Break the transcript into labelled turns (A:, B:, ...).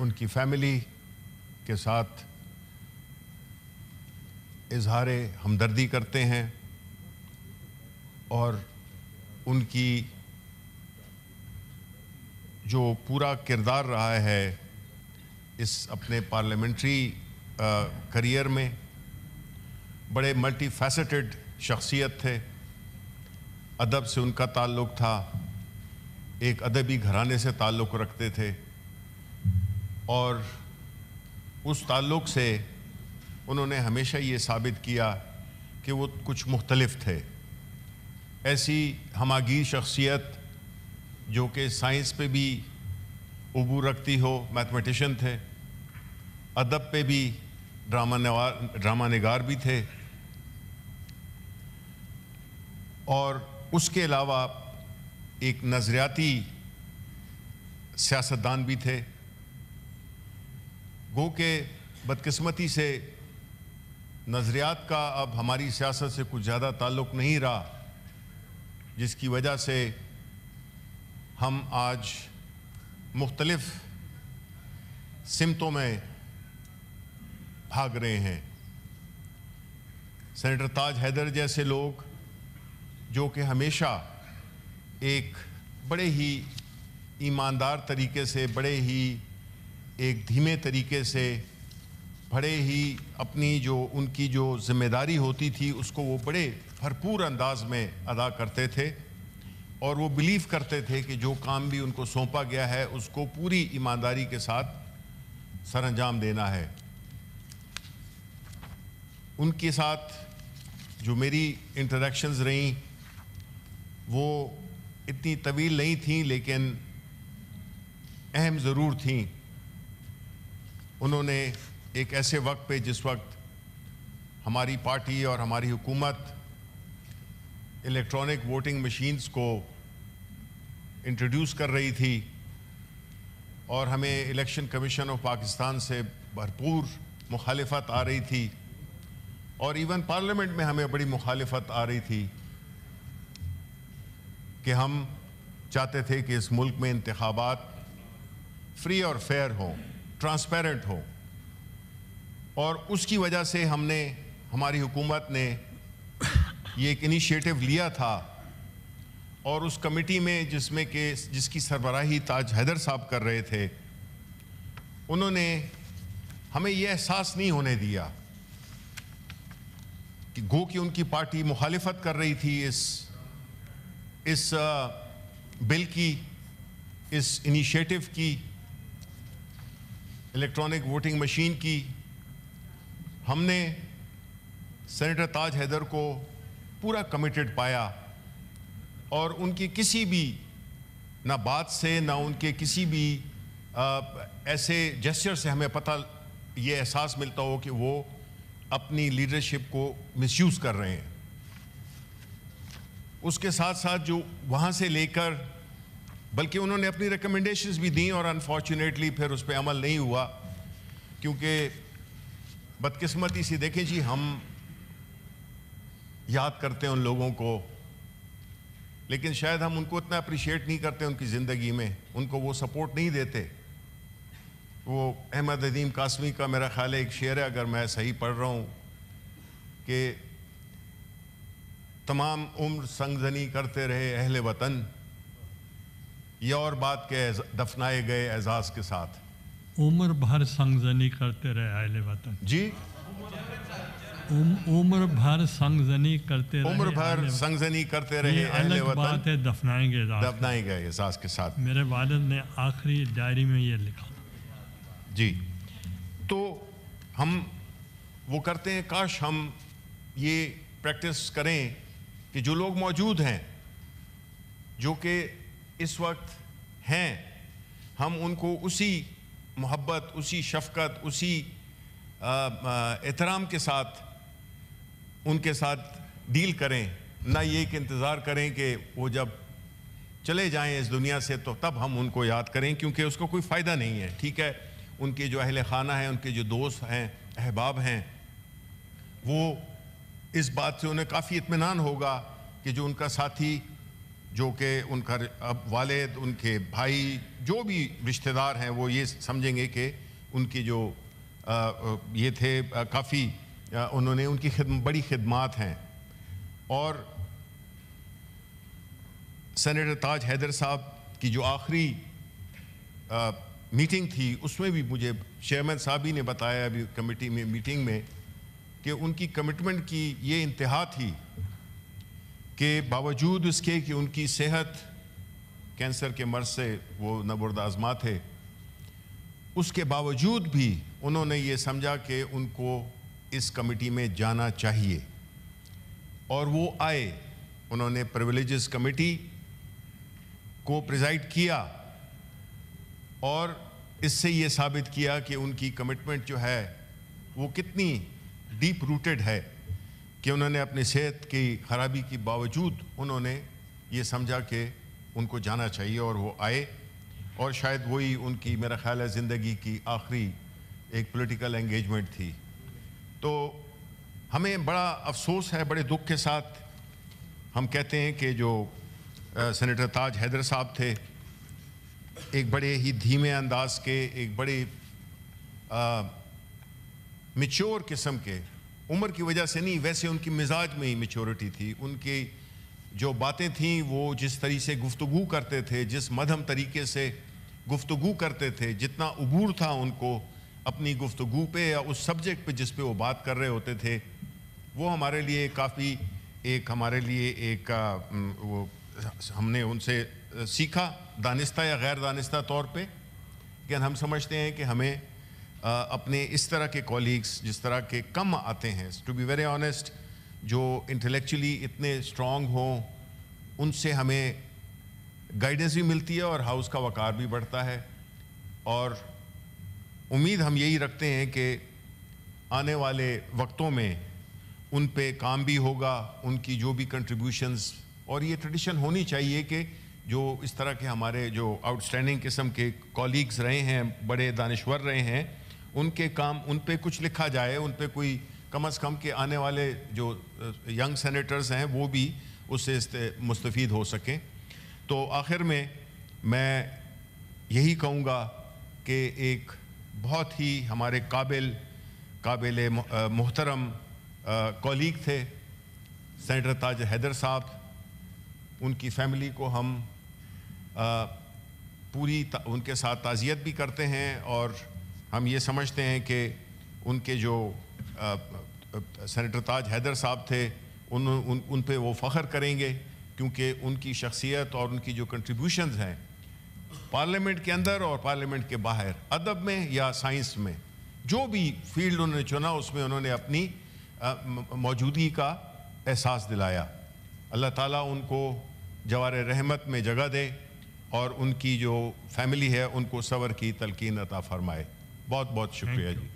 A: ان کی فیملی کے ساتھ اظہار ہمدردی کرتے ہیں اور ان کی جو پورا کردار رہا ہے اس اپنے پارلیمنٹری کریئر میں، بڑے ملٹی فیسٹڈ شخصیت تھے، ادب سے ان کا تعلق تھا، ایک ادبی گھرانے سے تعلق رکھتے تھے، اور اس تعلق سے انہوں نے ہمیشہ یہ ثابت کیا کہ وہ کچھ مختلف تھے۔ ایسی ہماگیر شخصیت جو کہ سائنس پہ بھی عبور رکھتی ہو، میتھمیٹیشین تھے، ادب پہ بھی ڈرامہ نگار بھی تھے، اور اس کے علاوہ ایک نظریاتی سیاستدان بھی تھے۔ گو کہ بدقسمتی سے نظریات کا اب ہماری سیاست سے کچھ زیادہ تعلق نہیں رہا، جس کی وجہ سے ہم آج مختلف سمتوں میں بھاگ رہے ہیں۔ سینیٹر تاج حیدر جیسے لوگ جو کہ ہمیشہ ایک بڑے ہی ایماندار طریقے سے، بڑے ہی ایک دھیمے طریقے سے، بڑے ہی اپنی جو ان کی جو ذمہ داری ہوتی تھی اس کو وہ بڑے بھرپور انداز میں ادا کرتے تھے، اور وہ بلیو کرتے تھے کہ جو کام بھی ان کو سونپا گیا ہے اس کو پوری ایمانداری کے ساتھ سر انجام دینا ہے۔ ان کے ساتھ جو میری انٹریکشنز رہیں وہ اتنی طویل نہیں تھیں، لیکن اہم ضرور تھیں۔ انہوں نے ایک ایسے وقت پہ جس وقت ہماری پارٹی اور ہماری حکومت الیکٹرانک ووٹنگ مشینز کو انٹروڈیوس کر رہی تھی اور ہمیں الیکشن کمیشن آف پاکستان سے بھرپور مخالفت آ رہی تھی، اور ایون پارلیمنٹ میں ہمیں بڑی مخالفت آ رہی تھی کہ ہم چاہتے تھے کہ اس ملک میں انتخابات فری اور فیئر ہوں، ٹرانسپیرنٹ ہوں، اور اس کی وجہ سے ہماری حکومت نے یہ ایک انیشیٹو لیا تھا، اور اس کمیٹی میں جس کی سربراہی تاج حیدر صاحب کر رہے تھے، انہوں نے ہمیں یہ احساس نہیں ہونے دیا کہ گو کہ ان کی پارٹی مخالفت کر رہی تھی اس بل کی، اس انیشیٹو کی، الیکٹرانک ووٹنگ مشین کی۔ ہم نے سینیٹر تاج حیدر کو پورا کمیٹڈ پایا، اور ان کی کسی بھی نہ بات سے، نہ ان کے کسی بھی ایسے جیسچر سے ہمیں یہ احساس ملتا ہو کہ وہ اپنی لیڈرشپ کو مس یوز کر رہے ہیں۔ اس کے ساتھ ساتھ جو وہاں سے لے کر، بلکہ انہوں نے اپنی ریکمنڈیشنز بھی دیں، اور انفارچونیٹلی پھر اس پہ عمل نہیں ہوا، کیونکہ بدقسمتی سے دیکھیں جی، ہم یاد کرتے ہیں ان لوگوں کو، لیکن شاید ہم ان کو اتنا اپریشیٹ نہیں کرتے ان کی زندگی میں، ان کو وہ سپورٹ نہیں دیتے۔ وہ احمد ندیم قاسمی کا میرا خیال ہے ایک شعر ہے، اگر میں صحیح پڑھ رہا ہوں، کہ تمام عمر سنگزنی کرتے رہے اہل وطن، یہ اور بات کہ دفنائے گئے اعزاز کے ساتھ۔
B: عمر بھر سنگزنی کرتے رہے اہل وطن۔
A: جی،
B: عمر بھر سنگزنی کرتے رہے،
A: عمر بھر سنگزنی کرتے رہے اہل
B: الگ بات
A: وطن،
B: ہے دفنائیں گے اعزاز،
A: دفنائے گئے اعزاز کے ساتھ۔
B: میرے والد نے آخری ڈائری میں یہ لکھا۔
A: جی، تو ہم وہ کرتے ہیں، کاش ہم یہ پریکٹس کریں کہ جو لوگ موجود ہیں، جو کہ اس وقت ہیں، ہم ان کو اسی محبت، اسی شفقت، اسی احترام کے ساتھ ان کے ساتھ ڈیل کریں، نہ یہ کہ انتظار کریں کہ وہ جب چلے جائیں اس دنیا سے تو تب ہم ان کو یاد کریں، کیونکہ اس کو کوئی فائدہ نہیں ہے۔ ٹھیک ہے، ان کے جو اہل خانہ ہیں، ان کے جو دوست ہیں، احباب ہیں، وہ اس بات سے انہیں کافی اطمینان ہوگا کہ جو ان کا ساتھی جو کہ ان کا اب والد، ان کے بھائی، جو بھی رشتہ دار ہیں وہ یہ سمجھیں گے کہ ان کی جو یہ تھے کافی انہوں نے ان کی بڑی خدمات ہیں. اور سینیٹر تاج حیدر صاحب کی جو آخری میٹنگ تھی اس میں بھی مجھے چیئرمین صاحب ہی نے بتایا ابھی کمیٹی میں میٹنگ میں کہ ان کی کمٹمنٹ کی یہ انتہا تھی کہ باوجود اس کے کہ ان کی صحت کینسر کے مرض سے وہ نبرد آزما تھے، اس کے باوجود بھی انہوں نے یہ سمجھا کہ ان کو اس کمیٹی میں جانا چاہیے، اور وہ آئے. انہوں نے پریویلیجز کمیٹی کو پریزائڈ کیا اور اس سے یہ ثابت کیا کہ ان کی کمٹمنٹ جو ہے وہ کتنی ڈیپ روٹڈ ہے کہ انہوں نے اپنی صحت کی خرابی کی باوجود انہوں نے یہ سمجھا کہ ان کو جانا چاہیے، اور وہ آئے. اور شاید وہی ان کی میرا خیال ہے زندگی کی آخری ایک پولیٹیکل انگیجمنٹ تھی. تو ہمیں بڑا افسوس ہے، بڑے دکھ کے ساتھ ہم کہتے ہیں کہ جو سینیٹر تاج حیدر صاحب تھے، ایک بڑے ہی دھیمے انداز کے، ایک بڑے میچور قسم کے، عمر کی وجہ سے نہیں، ویسے ان کی مزاج میں ہی میچورٹی تھی. ان کی جو باتیں تھیں، وہ جس طریقے سے گفتگو کرتے تھے، جس مدھم طریقے سے گفتگو کرتے تھے، جتنا عبور تھا ان کو اپنی گفتگو پہ یا اس سبجیکٹ پہ جس پہ وہ بات کر رہے ہوتے تھے، وہ ہمارے لیے کافی ہمارے لیے ایک وہ ہم نے ان سے سیکھا دانستہ یا غیر دانستہ طور پہ. کہ ہم سمجھتے ہیں کہ ہمیں اپنے اس طرح کے کولیگز جس طرح کے کم آتے ہیں، ٹو بی ویری آنیسٹ، جو انٹلیکچولی اتنے اسٹرانگ ہوں، ان سے ہمیں گائیڈنس بھی ملتی ہے اور ہاؤس کا وقار بھی بڑھتا ہے. اور امید ہم یہی رکھتے ہیں کہ آنے والے وقتوں میں ان پہ کام بھی ہوگا، ان کی جو بھی کنٹریبیوشنز، اور یہ ٹریڈیشن ہونی چاہیے کہ جو اس طرح کے ہمارے جو آؤٹ اسٹینڈنگ قسم کے کولیگز رہے ہیں، بڑے دانشور رہے ہیں، ان کے کام ان پہ کچھ لکھا جائے، ان پہ کوئی کم از کم کہ آنے والے جو ینگ سینیٹرز ہیں وہ بھی اس سے مستفید ہو سکیں. تو آخر میں یہی کہوں گا کہ ایک بہت ہی ہمارے قابل محترم کولیگ تھے سینیٹر تاج حیدر صاحب. ان کی فیملی کو ہم پوری ان کے ساتھ تعزیت بھی کرتے ہیں، اور ہم یہ سمجھتے ہیں کہ ان کے جو سینیٹر تاج حیدر صاحب تھے ان پہ وہ فخر کریں گے، کیونکہ ان کی شخصیت اور ان کی جو کنٹریبیوشنز ہیں پارلیمنٹ کے اندر اور پارلیمنٹ کے باہر، ادب میں یا سائنس میں، جو بھی فیلڈ انہوں نے چنا اس میں انہوں نے اپنی موجودگی کا احساس دلایا. اللہ تعالیٰ ان کو جوار رحمت میں جگہ دے اور ان کی جو فیملی ہے ان کو صبر کی تلقین عطا فرمائے. بہت بہت شکریہ جی.